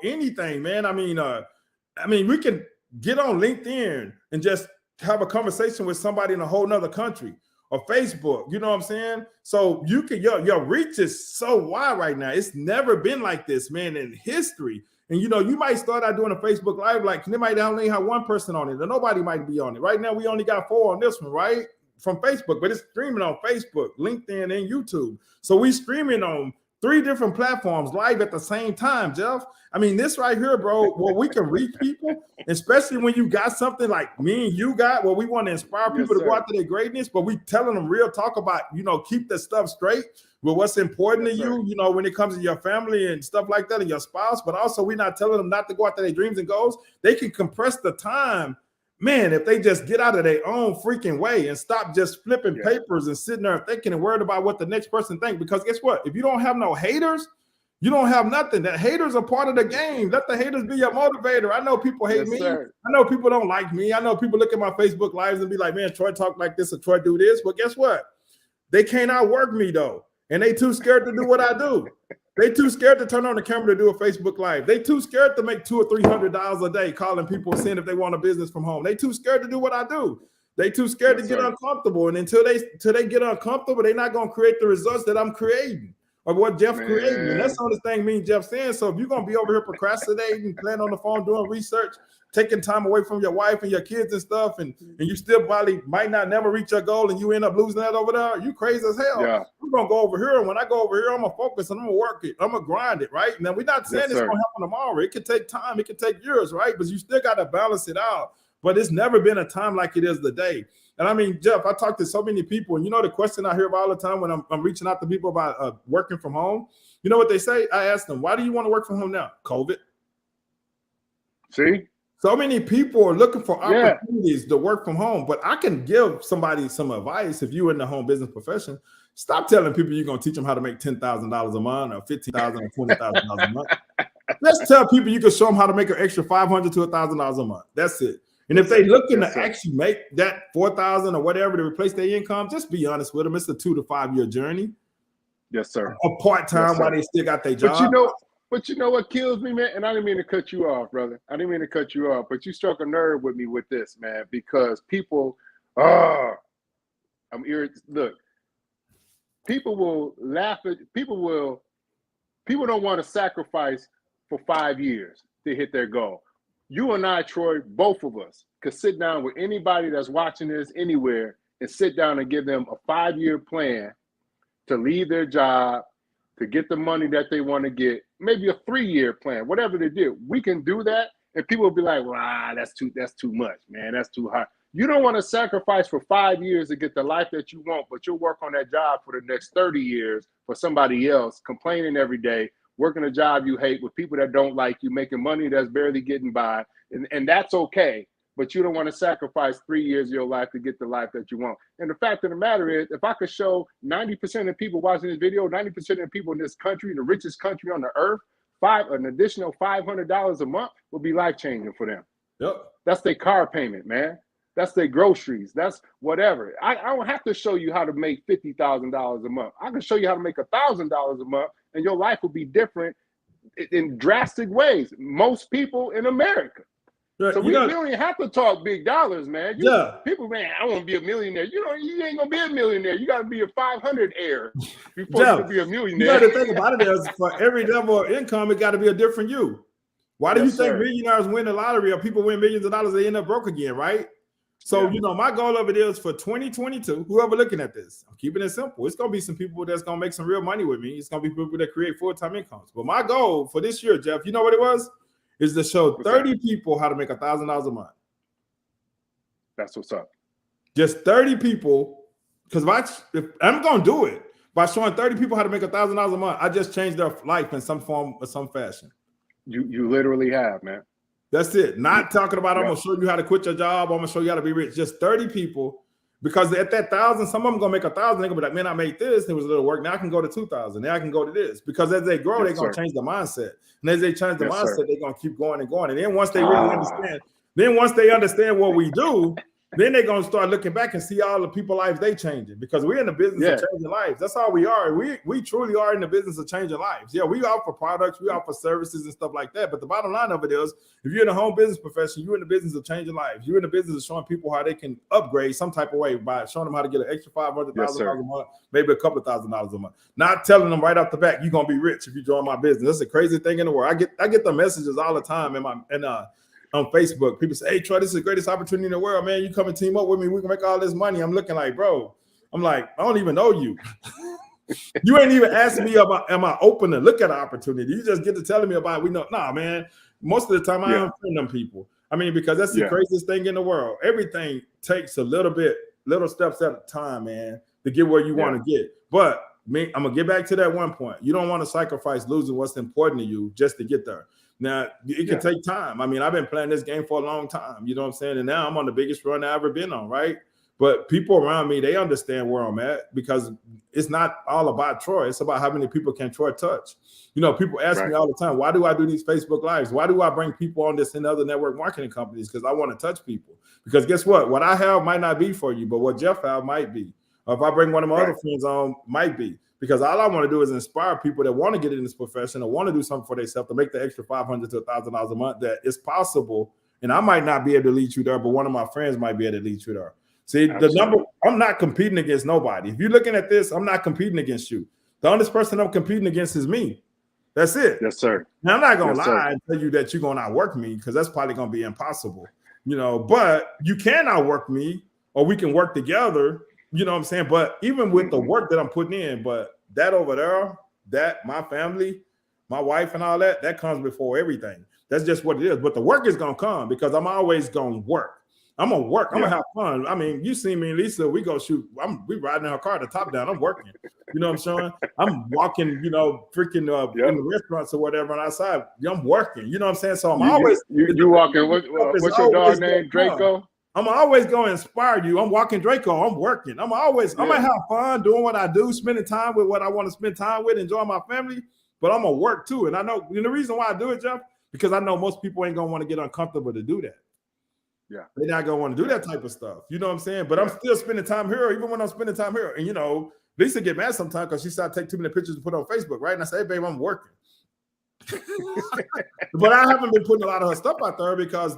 anything, man. I mean, we can get on LinkedIn and just have a conversation with somebody in a whole nother country. Or Facebook, you know what I'm saying? So you can, your reach is so wide right now. It's never been like this, man, in history. And you might start out doing a Facebook Live, like they might only have one person on it, or nobody might be on it. Right now, we only got 4 on this one, right? From Facebook, but it's streaming on Facebook, LinkedIn, and YouTube. So we streaming on 3 different platforms live at the same time, Jeff. I mean, this right here, bro, where we can reach people, especially when you got something like me and you got, where we want to inspire people to go after their greatness, but we telling them real talk about, keep the stuff straight with what's important to you, when it comes to your family and stuff like that and your spouse, but also we're not telling them not to go after their dreams and goals. They can compress the time, man, if they just get out of their own freaking way and stop just flipping papers and sitting there thinking and worried about what the next person thinks. Because guess what? If you don't have no haters, you don't have nothing. That haters are part of the game. Let the haters be your motivator. I know people hate me. Sir. I know people don't like me. I know people look at my Facebook lives and be like, man, Troy talk like this or Troy do this. But guess what? They can't outwork me though. And they too scared to do what I do. They too scared to turn on the camera to do a Facebook Live. They too scared to make $200 or $300 a day calling people saying if they want a business from home. They too scared to do what I do. They too scared to get uncomfortable. And until they get uncomfortable, they're not going to create the results that I'm creating or what Jeff creating. And that's all this thing me and Jeff saying. So if you're going to be over here procrastinating, playing on the phone, doing research, taking time away from your wife and your kids and stuff, and you still probably might not never reach your goal and you end up losing that over there, you crazy as hell. Yeah. We're going to go over here. And when I go over here, I'm going to focus and I'm going to work it. I'm going to grind it, right? Now, we're not saying it's going to happen tomorrow. It could take time. It could take years, right? But you still got to balance it out. But it's never been a time like it is today. And I mean, Jeff, I talk to so many people, and the question I hear all the time when I'm reaching out to people about working from home, you know what they say? I ask them, why do you want to work from home now? COVID. See? So many people are looking for opportunities to work from home, but I can give somebody some advice. If you're in the home business profession, stop telling people you're going to teach them how to make $10,000 a month or $15,000 or $20,000 a month. Let's tell people you can show them how to make an extra $500 to $1,000 a month. That's it. And if they looking to actually make that $4,000 or whatever to replace their income, just be honest with them. It's a 2 to 5 year journey. Yes, sir. A part-time while they still got their job. But you know what kills me, man? And I didn't mean to cut you off, brother. I didn't mean to cut you off, but you struck a nerve with me with this, man, because people, I'm irritated. Look, people will laugh at, people don't want to sacrifice for 5 years to hit their goal. You and I, Troy, both of us could sit down with anybody that's watching this anywhere and sit down and give them a 5-year plan to leave their job, to get the money that they want to get, maybe a 3-year plan, whatever they do. We can do that, and people will be like, "Wow, that's too much, man. That's too high." You don't want to sacrifice for 5 years to get the life that you want, but you'll work on that job for the next 30 years for somebody else, complaining every day, working a job you hate with people that don't like you, making money that's barely getting by, and that's okay. But you don't want to sacrifice 3 years of your life to get the life that you want. And the fact of the matter is, if I could show 90% of people watching this video, 90% of people in this country, the richest country on the earth, an additional $500 a month would be life-changing for them. Yep. That's their car payment, man. That's their groceries. That's whatever. I don't have to show you how to make $50,000 a month. I can show you how to make $1,000 a month, and your life will be different in drastic ways. Most people in America. Right. So we don't even have to talk big dollars, man. People, man, I want to be a millionaire. You ain't gonna be a millionaire. You got to be a 500 heir before you can be a millionaire. You got to think about it is for every level of income, it got to be a different you. Why do you think millionaires win the lottery or people win millions of dollars, they end up broke again, right? So, my goal of it is for 2022, whoever looking at this, I'm keeping it simple. It's going to be some people that's going to make some real money with me. It's going to be people that create full-time incomes. But my goal for this year, Jeff, you know what it was? Is to show 30 people how to make $1,000 a month. That's what's up. Just 30 people, because if I'm going to do it by showing 30 people how to make $1,000 a month, I just changed their life in some form or some fashion. You literally have, man. That's it. Not talking about, I'm going to show you how to quit your job. I'm going to show you how to be rich. Just 30 people, because at that 1,000, some of them going to make 1,000. They're going to be like, man, I made this. It was a little work. Now I can go to 2,000. Now I can go to this. Because as they grow, they're going to change the mindset. And as they change the mindset, they're going to keep going and going. And then once they really understand what we do, then they're going to start looking back and see all the people's lives they changing, because we're in the business of changing lives. That's all we are. We truly are in the business of changing lives. Yeah, we offer products, we offer services and stuff like that. But the bottom line of it is, if you're in the home business profession, you're in the business of changing lives. You're in the business of showing people how they can upgrade some type of way by showing them how to get an extra $500,000 a month, maybe a couple of $1,000s a month. Not telling them right off the bat, you're going to be rich if you join my business. That's the crazy thing in the world. I get the messages all the time on Facebook. People say, "Hey, Troy, this is the greatest opportunity in the world, man. You come and team up with me. We can make all this money." I'm looking like, bro, I'm like, I don't even know you. You ain't even asking me about, am I open to look at an opportunity? You just get to telling me about it. We know, nah, man. Most of the time, I don't friend them people. I mean, because that's the craziest thing in the world. Everything takes a little steps at a time, man, to get where you want to get. But I'm gonna get back to that one point. You don't want to sacrifice losing what's important to you just to get there. Now, it can take time. I mean, I've been playing this game for a long time, you know what I'm saying? And now I'm on the biggest run I've ever been on, right? But people around me, they understand where I'm at, because it's not all about Troy. It's about how many people can Troy touch. People ask me all the time, why do I do these Facebook Lives? Why do I bring people on this and other network marketing companies? Because I want to touch people. Because guess what? What I have might not be for you, but what Jeff have might be. Or if I bring one of my other friends on, might be. Because all I want to do is inspire people that want to get in this profession or want to do something for themselves to make the extra $500 to $1,000 a month, that it's possible. And I might not be able to lead you there, but one of my friends might be able to lead you there. See, the number, I'm not competing against nobody. If you're looking at this, I'm not competing against you. The only person I'm competing against is me. That's it. Yes, sir. Now, I'm not going to lie and tell you that you're going to outwork me, because that's probably going to be impossible. But you can outwork me, or we can work together. You know what I'm saying? But even with the work that I'm putting in, but that over there, my family, my wife and all that comes before everything. That's just what it is. But the work is going to come, because I'm always going to work. I'm going to work. I'm going to have fun. I mean, you see me and Lisa, we go shoot. We riding in her car, the top down. I'm working. You know what I'm saying? I'm walking, freaking in the restaurants or whatever. And outside, I'm working. You know what I'm saying? So I'm always. You walking. What's your dog name? Draco? I'm always going to inspire you. I'm walking Draco. I'm working. I'm going to have fun doing what I do, spending time with what I want to spend time with, enjoying my family. but I'm gonna work too. And I know, the reason why I do it, Jeff, because I know most people ain't gonna want to get uncomfortable to do that. Yeah. They're not gonna want to do that type of stuff. You know what I'm saying? But I'm still spending time here, even when I'm spending time here. And Lisa get mad sometimes because she started taking too many pictures to put on Facebook, right? And I say, hey, babe, I'm working. But I haven't been putting a lot of her stuff out there because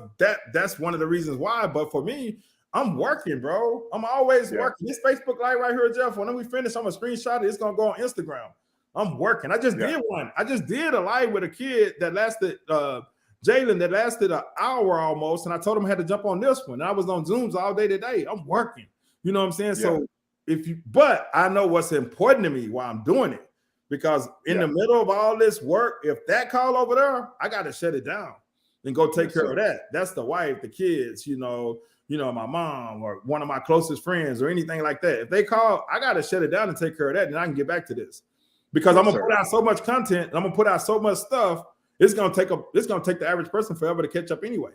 that's one of the reasons why. But for me, I'm working, bro. I'm always working. This Facebook Live right here, Jeff, when we finish, I'm gonna screenshot it. It's gonna go on Instagram. I'm working. I just did one. I just did a live with a kid that lasted Jalen, that lasted an hour almost, and I told him I had to jump on this one. And I was on Zooms all day today. I'm working. You know what I'm saying? So but I know what's important to me while I'm doing it, because in the middle of all this work, if that call over there, I got to shut it down and go take care of that. That's the wife, the kids, my mom or one of my closest friends or anything like that. If they call, I got to shut it down and take care of that, and I can get back to this, because I'm gonna put out so much content. I'm gonna put out so much stuff. It's gonna take the average person forever to catch up anyway.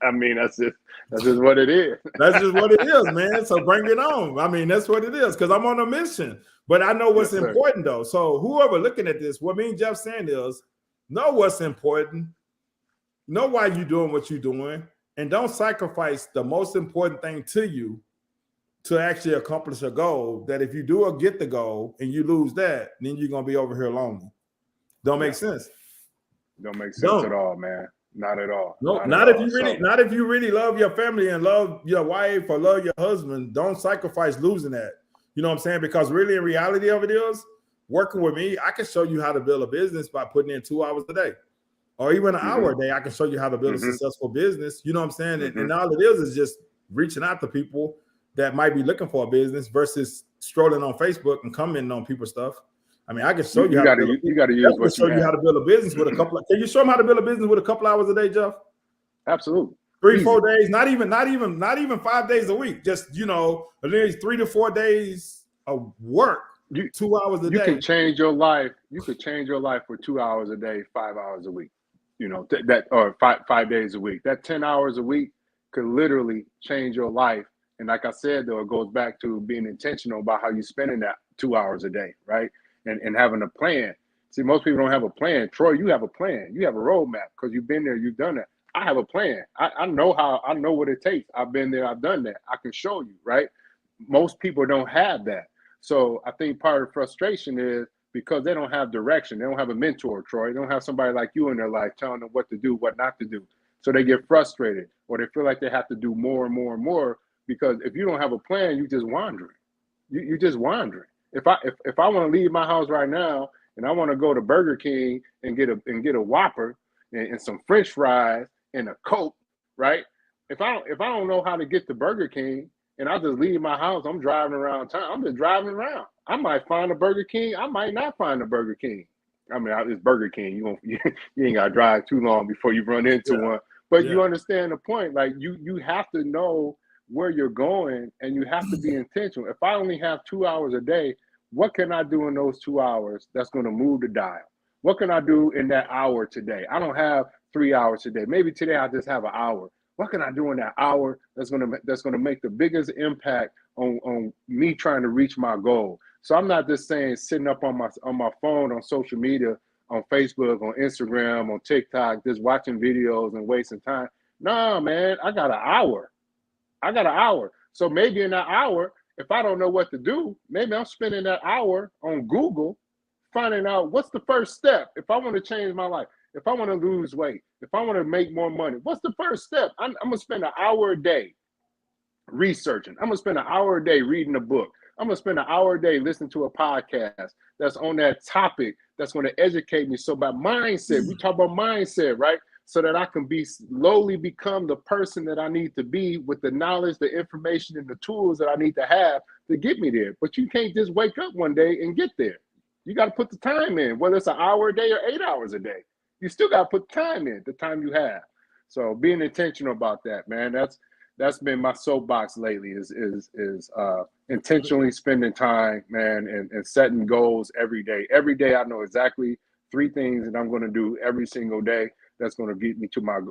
I mean, that's just what it is. That's just what it is, man. So bring it on. I mean, that's what it is, because I'm on a mission. But I know what's important, though. So whoever looking at this, what me and Jeff saying is, know what's important, know why you're doing what you're doing, and don't sacrifice the most important thing to you to actually accomplish a goal. That if you do get the goal and you lose that, then you're gonna be over here lonely. Don't make sense. Don't make sense at all, man. Not at all. No, not if you really love your family and love your wife or love your husband. Don't sacrifice losing that. You know what I'm saying? Because really, in reality of it is, working with me, I can show you how to build a business by putting in 2 hours a day, or even an hour a day. I can show you how to build a successful business. You know what I'm saying? And all it is just reaching out to people that might be looking for a business versus strolling on Facebook and commenting on people's stuff. I mean, I can show you how to build a business with a couple. Can you show them how to build a business with a couple hours a day, Jeff? Absolutely. 3-4 days, not even 5 days a week. Just at least 3 to 4 days of work. 2 hours a day. You can change your life. You could change your life for 2 hours a day, 5 hours a week. Or 5 days a week. That 10 hours a week could literally change your life. And like I said, though, it goes back to being intentional about how you're spending that 2 hours a day, right? And having a plan. See, most people don't have a plan. Troy, you have a plan. You have a roadmap because you've been there, you've done that. I have a plan. I know what it takes. I've been there, I've done that. I can show you, right? Most people don't have that. So I think part of the frustration is because they don't have direction. They don't have a mentor, Troy. They don't have somebody like you in their life telling them what to do, what not to do. So they get frustrated, or they feel like they have to do more and more and more, because if you don't have a plan, you're just wandering. You're just wandering. If I want to leave my house right now and I want to go to Burger King and get a Whopper and some French fries and a Coke, right? If I don't know how to get to Burger King and I just leave my house, I'm driving around town. I'm just driving around. I might find a Burger King. I might not find a Burger King. I mean, it's Burger King. You ain't gotta drive too long before you run into one. But you understand the point. Like you have to know where you're going, and you have to be intentional. If I only have 2 hours a day, what can I do in those 2 hours that's going to move the dial? What can I do in that hour today? I don't have 3 hours today. Maybe today I just have an hour. What can I do in that hour that's going to make the biggest impact on me trying to reach my goal? So I'm not just saying sitting up on my phone, on social media, on Facebook, on Instagram, on TikTok, just watching videos and wasting time. Nah, man, I got an hour. So maybe in that hour, if I don't know what to do, maybe I'm spending that hour on Google finding out what's the first step. If I want to change my life, if I want to lose weight, if I want to make more money, what's the first step? I'm going to spend an hour a day researching. I'm going to spend an hour a day reading a book. I'm going to spend an hour a day listening to a podcast that's on that topic that's going to educate me. So by mindset, we talk about mindset, right? So that I can slowly become the person that I need to be with the knowledge, the information, and the tools that I need to have to get me there. But you can't just wake up one day and get there. You got to put the time in, whether it's an hour a day or 8 hours a day. You still got to put time in, the time you have. So being intentional about that, man, that's been my soapbox lately is intentionally spending time, man, and setting goals every day. Every day I know exactly 3 things that I'm going to do every single day that's going to get me to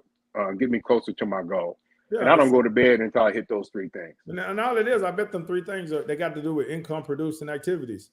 get me closer to my goal. Yeah, and I don't go to bed until I hit those 3 things. And all it is, I bet them 3 things they got to do with income producing activities.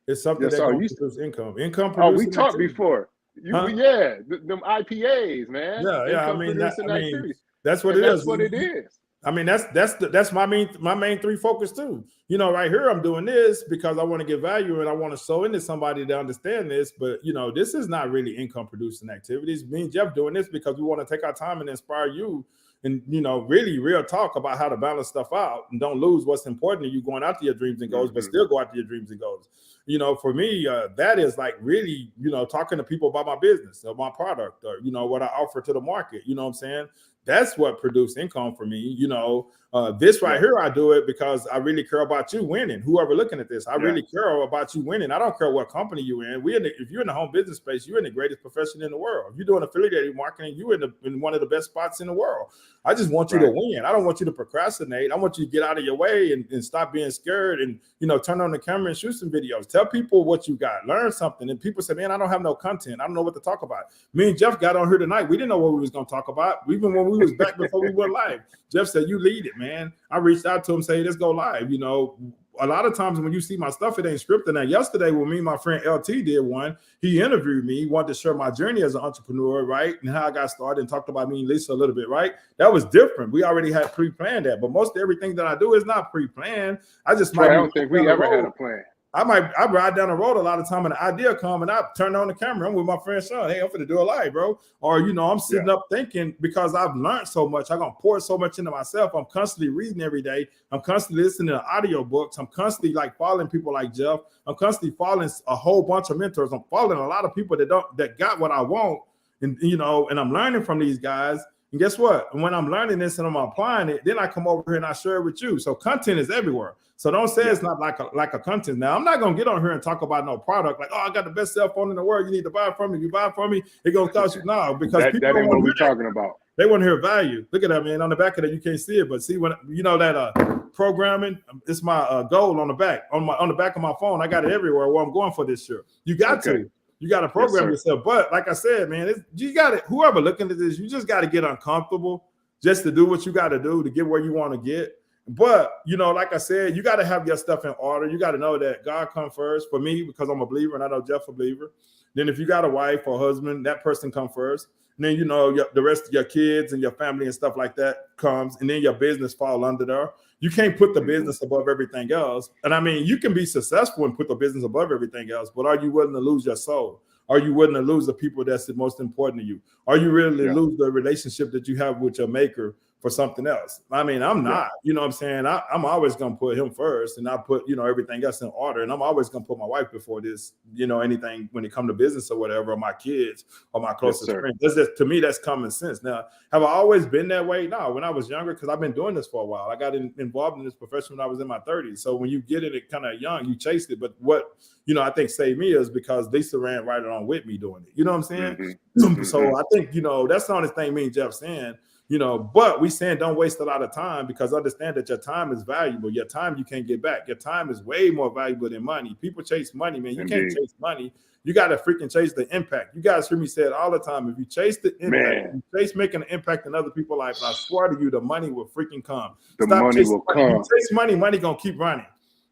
It's something Yes, that sir. gonna produce income. Income Oh, we producing talked activity. before. Huh? Them IPAs, man. Yeah. Income producing I mean, activity. that's what And it that's is. what it is. I mean, that's my main three focus too. You know, right here I'm doing this because I want to get value and I want to sow into somebody to understand this. But you know, this is not really income producing activities. Me and Jeff doing this because we want to take our time and inspire you, and you know, really real talk about how to balance stuff out and don't lose what's important to you going after your dreams and goals, but still go after your dreams and goals. You know, for me, that is like really, you know, talking to people about my business or my product or, you know, what I offer to the market. You know what I'm saying? That's what produced income for me. You know, this right here, I do it because I really care about you winning. Whoever looking at this, I really care about you winning. I don't care what company you're in. If you're in the home business space, you're in the greatest profession in the world. If you're doing affiliate marketing, you're in one of the best spots in the world. I just want you to win. I don't want you to procrastinate. I want you to get out of your way and stop being scared and, you know, turn on the camera and shoot some videos. Tell people what you got. Learn something. And people say, man, I don't have no content. I don't know what to talk about. Me and Jeff got on here tonight. We didn't know what we was going to talk about. Even when we was back before we went live, Jeff said, you lead it, man. I reached out to him, say, let's go live. You know, a lot of times when you see my stuff, it ain't scripted. Now, yesterday when me and my friend LT did one, he interviewed me, wanted to share my journey as an entrepreneur, right? And how I got started and talked about me and Lisa a little bit, right? That was different. We already had pre-planned that, but most of everything that I do is not pre-planned. I just might. I don't think we ever had a plan. I ride down the road a lot of time and an idea come and I turn on the camera. I'm with my friend Sean. Hey, I'm going to do a live, bro. Or, you know, I'm sitting up thinking because I've learned so much. I'm going to pour so much into myself. I'm constantly reading every day. I'm constantly listening to audio books. I'm constantly like following people like Jeff. I'm constantly following a whole bunch of mentors. I'm following a lot of people that got what I want. And, you know, and I'm learning from these guys. And guess what? When I'm learning this and I'm applying it, then I come over here and I share it with you. So content is everywhere. So don't say it's not like a content. Now, I'm not going to get on here and talk about no product like, oh, I got the best cell phone in the world. You need to buy it from me. If you buy it from me, it's going to cost you now because that ain't what we're talking about. They want to hear value. Look at that, man. On the back of that, you can't see it, but see when you know that programming. It's my goal on the back on the back of my phone. I got it everywhere where I'm going for this year. You got to. You got to program yourself. But like I said, man, you got it. Whoever looking at this, you just got to get uncomfortable just to do what you got to do to get where you want to get. But, you know, like I said, you got to have your stuff in order. You got to know that God comes first for me because I'm a believer and I know Jeff a believer. Then if you got a wife or husband, that person come first. And then, you know, the rest of your kids and your family and stuff like that comes. And then your business fall under there. You can't put the business above everything else. And I mean, you can be successful and put the business above everything else, but are you willing to lose your soul? Are you willing to lose the people that's the most important to you? Are you really lose the relationship that you have with your maker for something else? I mean, I'm not, you know what I'm saying? I'm always going to put him first and I put, you know, everything else in order. And I'm always going to put my wife before this, you know, anything when it comes to business or whatever, or my kids or my closest friends. To me, that's common sense. Now, have I always been that way? No, when I was younger, because I've been doing this for a while. I got involved in this profession when I was in my 30s. So when you get in it kind of young, you chased it. But what, you know, I think saved me is because Lisa ran right along with me doing it. You know what I'm saying? So I think, you know, that's the only thing me and Jeff saying. You know, but we saying don't waste a lot of time because understand that your time is valuable. Your time you can't get back. Your time is way more valuable than money. People chase money, man. You can't chase money. You got to freaking chase the impact. You guys hear me say it all the time. If you chase the impact, you chase making an impact in other people's lives, I swear to you, the money will freaking come. Money will come. You chase money, money gonna keep running.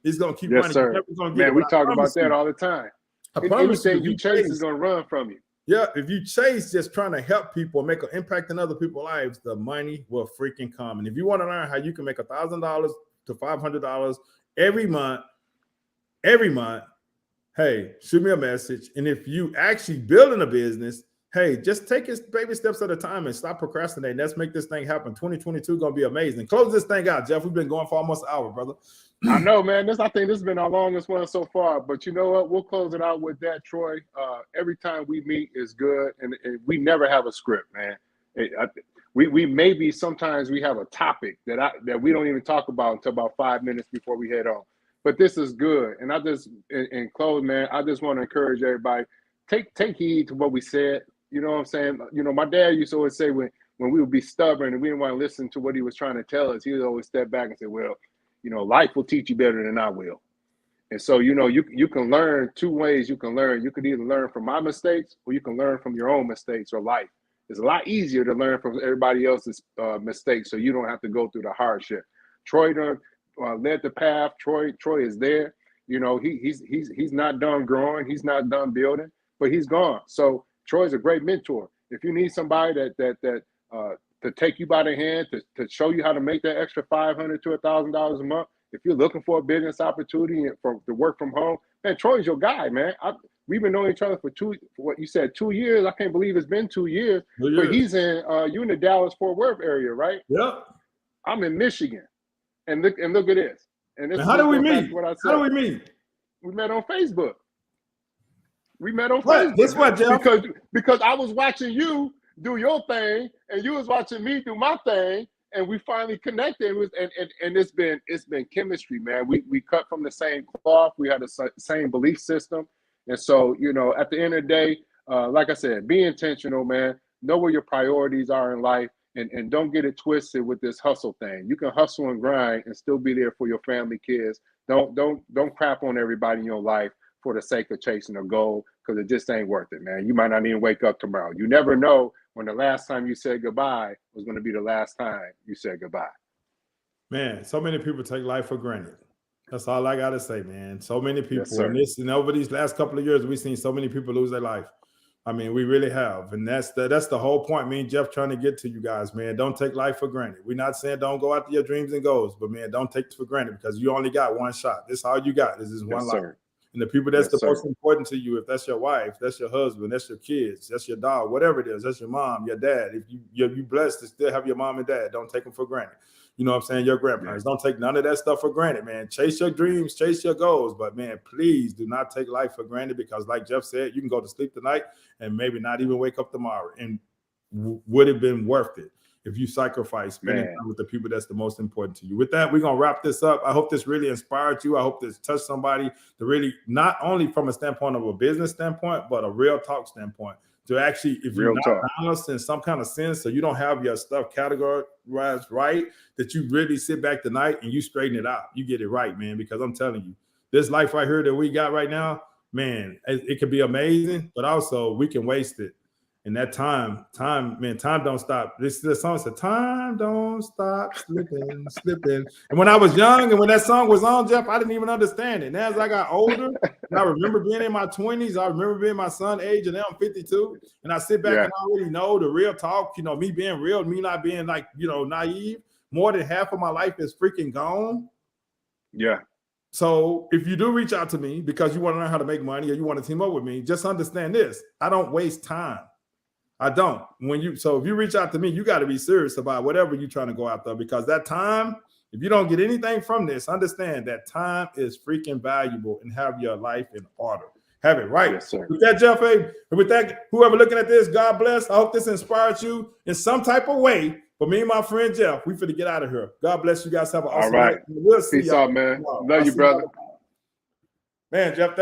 It's gonna keep running. Sir. Man, we talk about that all the time. Anything you chase is gonna run from you. Yeah, if you chase just trying to help people make an impact in other people's lives, the money will freaking come. And if you want to learn how you can make $1,000 to $500 every month, hey, shoot me a message. And if you actually building a business, hey, just take it baby steps at a time and stop procrastinating. Let's make this thing happen. 2022 gonna be amazing. Close this thing out, Jeff. We've been going for almost an hour, brother. I know, man. I think this has been our longest one so far. But you know what? We'll close it out with that, Troy. Every time we meet is good, and we never have a script, man. We maybe sometimes we have a topic that we don't even talk about until about 5 minutes before we head on. But this is good, and I just in close, man. I just want to encourage everybody take heed to what we said. You know what I'm saying? You know, my dad used to always say when we would be stubborn and we didn't want to listen to what he was trying to tell us, he would always step back and say, well, you know, life will teach you better than I will. And so, you know, you can learn two ways. You can learn. You could either learn from my mistakes or you can learn from your own mistakes or life. It's a lot easier to learn from everybody else's mistakes so you don't have to go through the hardship. Troy led the path. Troy is there. You know, he's not done growing, he's not done building, but he's gone. So Troy's a great mentor. If you need somebody that to take you by the hand, to show you how to make that extra $500 to $1,000 a month, if you're looking for a business opportunity to work from home, man, Troy's your guy, man. We've been knowing each other for what you said, 2 years. I can't believe it's been 2 years. But he's you in the Dallas-Fort Worth area, right? Yep. I'm in Michigan, and look at this. And this how do we meet? How do we meet? We met on Facebook. Guess what, Jeff? Because I was watching you do your thing, and you was watching me do my thing, and we finally connected. And it's been chemistry, man. We cut from the same cloth. We had the same belief system, and so you know, at the end of the day, like I said, be intentional, man. Know where your priorities are in life, and don't get it twisted with this hustle thing. You can hustle and grind and still be there for your family, kids. Don't crap on everybody in your life for the sake of chasing a goal, because it just ain't worth it, man. You might not even wake up tomorrow. You never know when the last time you said goodbye was going to be the last time you said goodbye. Man, so many people take life for granted. That's all I got to say, man. So many people. Yes, and over these last couple of years, we've seen so many people lose their life. I mean, we really have. And that's the whole point. Me and Jeff trying to get to you guys, man. Don't take life for granted. We're not saying don't go after your dreams and goals, but man, don't take it for granted, because you only got one shot. This is all you got. This is one life. Sir. And the people that's the most important to you, if that's your wife, that's your husband, that's your kids, that's your dog, whatever it is, that's your mom, your dad. If you're blessed to still have your mom and dad, don't take them for granted. You know what I'm saying? Your grandparents, don't take none of that stuff for granted, man. Chase your dreams, chase your goals. But man, please do not take life for granted, because like Jeff said, you can go to sleep tonight and maybe not even wake up tomorrow. And would it have been worth it if you sacrifice spending time with the people that's the most important to you? With that, we're going to wrap this up. I hope this really inspired you. I hope this touched somebody to really, not only from a standpoint of a business standpoint, but a real talk standpoint. To actually, if you're not balanced in some kind of sense, so you don't have your stuff categorized right, that you really sit back tonight and you straighten it out. You get it right, man, because I'm telling you, this life right here that we got right now, man, it could be amazing, but also we can waste it. And that time, man, time don't stop. This song said, time don't stop slipping. And when I was young and when that song was on, Jeff, I didn't even understand it. Now as I got older, and I remember being in my 20s, I remember being my son's age, and now I'm 52. And I sit back and I already know the real talk, you know, me being real, me not being like, you know, naive. More than half of my life is freaking gone. Yeah. So if you do reach out to me because you want to learn how to make money or you want to team up with me, just understand this. I don't waste time. I don't. So if you reach out to me, you got to be serious about whatever you're trying to go after, because that time, if you don't get anything from this, understand that time is freaking valuable, and have your life in order. Have it right. Yes, sir. With that, Jeff, with that, whoever looking at this, God bless. I hope this inspired you in some type of way. But me and my friend Jeff, we finna get out of here. God bless you guys. Have an awesome night. All right. Peace out, man. Love you, brother. Man, Jeff.